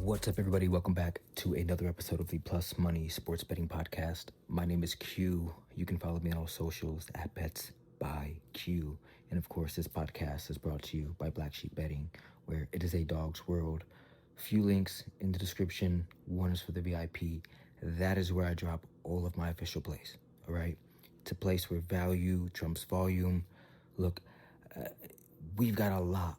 What's up, everybody? Welcome back to another episode of the Plus Money Sports Betting Podcast. My name is Q. You can follow me on all socials at Bets by Q. And of course, this podcast is brought to you by Black Sheep Betting, where it is a dog's world. Few links in the description. One is for the VIP. That is where I drop all of my official plays. All right? It's a place where value trumps volume. Look, we've got a lot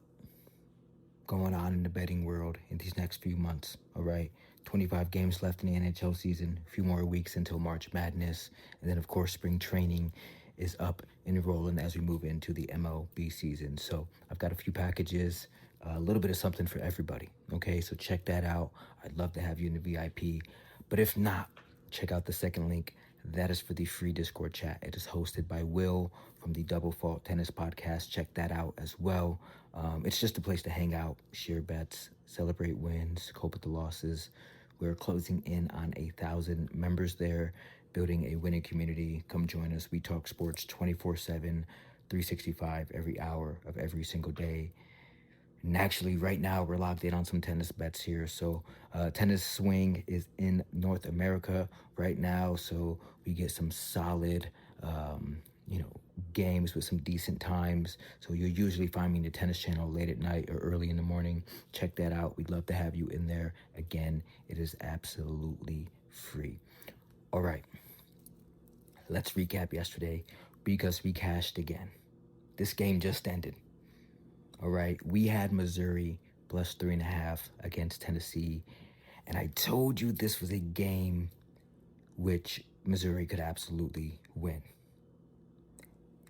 going on in the betting world in these next few months, all right? 25 games left in the NHL season, a few more weeks until March Madness, and then, of course, spring training is up and rolling as we move into the MLB season. So I've got a few packages, a little bit of something for everybody, okay? So check that out. I'd love to have you in the VIP, but if not, check out the second link. That is for the free Discord chat. It is hosted by Will from the Double Fault Tennis Podcast. Check that out as well. It's just a place to hang out, share bets, celebrate wins, cope with the losses. We're closing in on 1,000 members there, building a winning community. Come join us. We talk sports 24/7, 365, every hour of every single day. And actually, right now, we're locked in on some tennis bets here. So tennis swing is in North America right now. So we get some solid, games with some decent times. So you'll usually find me in the tennis channel late at night or early in the morning. Check that out. We'd love to have you in there. Again, it is absolutely free. All right. Let's recap yesterday because we cashed again. This game just ended. All right, we had Missouri plus 3.5 against Tennessee, and I told you this was a game which Missouri could absolutely win.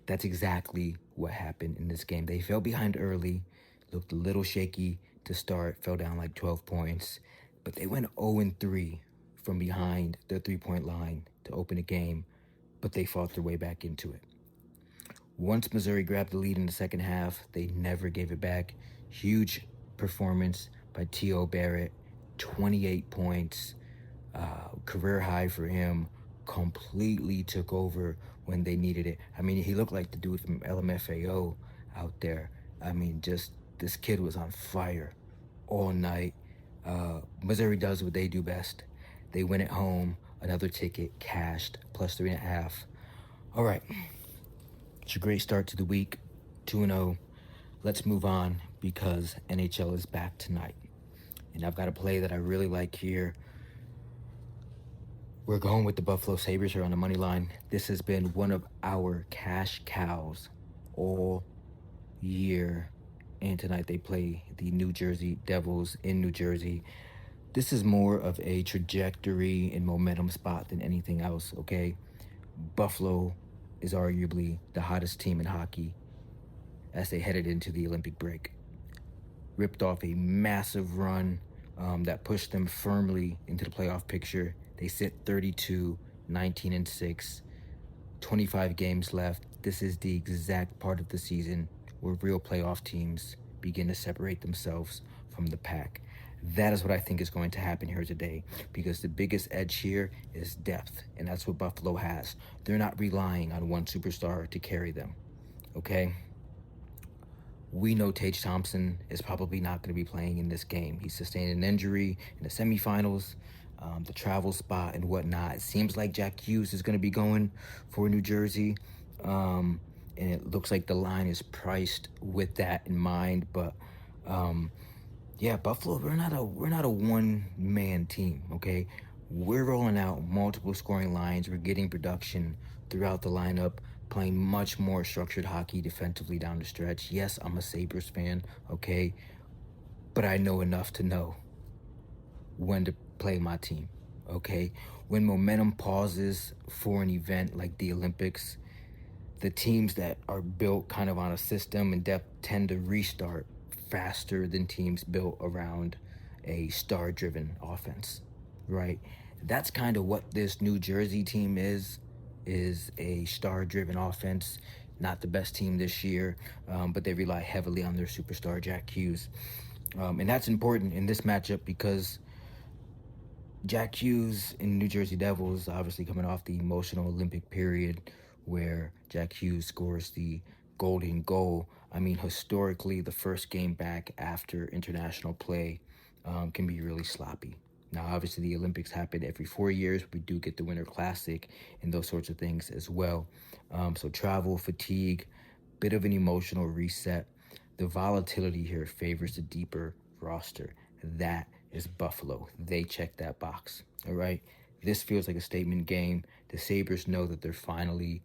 That's exactly what happened in this game. They fell behind early, looked a little shaky to start, fell down like 12 points, but they went 0-3 from behind their three-point line to open the game, but they fought their way back into it. Once Missouri grabbed the lead in the second half, they never gave it back. Huge performance by T.O. Barrett, 28 points, career high for him, completely took over when they needed it. I mean, he looked like the dude from LMFAO out there. I mean, just this kid was on fire all night. Missouri does what they do best. They win at home, another ticket cashed, plus 3.5. All right. It's a great start to the week, 2-0. Let's move on because NHL is back tonight. And I've got a play that I really like here. We're going with the Buffalo Sabres here on the money line. This has been one of our cash cows all year. And tonight they play the New Jersey Devils in New Jersey. This is more of a trajectory and momentum spot than anything else, okay? Buffalo is arguably the hottest team in hockey as they headed into the Olympic break. Ripped off a massive run that pushed them firmly into the playoff picture. They sit 32, 19-6, 25 games left. This is the exact part of the season where real playoff teams begin to separate themselves from the pack. That is what I think is going to happen here today because the biggest edge here is depth, and that's what Buffalo has. They're not relying on one superstar to carry them, okay? We know Tage Thompson is probably not going to be playing in this game. He sustained an injury in the semifinals, the travel spot and whatnot. It seems like Jack Hughes is going to be going for New Jersey, and it looks like the line is priced with that in mind, but yeah, Buffalo, we're not a one-man team, okay? We're rolling out multiple scoring lines. We're getting production throughout the lineup, playing much more structured hockey defensively down the stretch. Yes, I'm a Sabres fan, okay? But I know enough to know when to play my team, okay? When momentum pauses for an event like the Olympics, the teams that are built kind of on a system and depth tend to restart faster than teams built around a star-driven offense, right? That's kind of what this New Jersey team is a star-driven offense. Not the best team this year, but they rely heavily on their superstar, Jack Hughes. And that's important in this matchup because Jack Hughes in New Jersey Devils, obviously coming off the emotional Olympic period where Jack Hughes scores the golden goal. I mean, historically, the first game back after international play can be really sloppy. Now, obviously, the Olympics happen every 4 years. We do get the Winter Classic and those sorts of things as well. So travel, fatigue, bit of an emotional reset. The volatility here favors the deeper roster. That is Buffalo. They check that box. All right. This feels like a statement game. The Sabres know that they're finally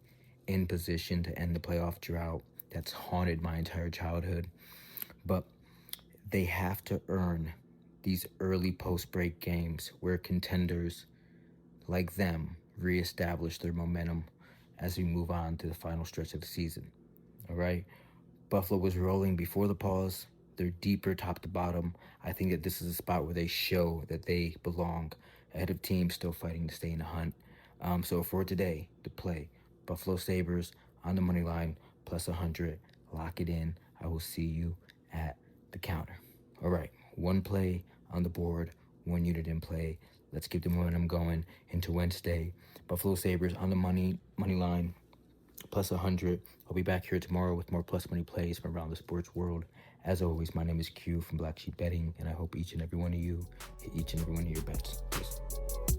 in position to end the playoff drought that's haunted my entire childhood. But they have to earn these early post-break games where contenders like them reestablish their momentum as we move on to the final stretch of the season. All right. Buffalo was rolling before the pause. They're deeper top to bottom. I think that this is a spot where they show that they belong ahead of teams still fighting to stay in the hunt. So for today, to play Buffalo Sabres on the money line plus 100. Lock it in. I will see you at the counter. All right, one play on the board, one unit in play. Let's keep the momentum going into Wednesday. Buffalo Sabres on the money line plus 100. I'll be back here tomorrow with more plus money plays from around the sports world. As always, my name is Q from Black Sheep Betting, and I hope each and every one of you hit each and every one of your bets. Peace.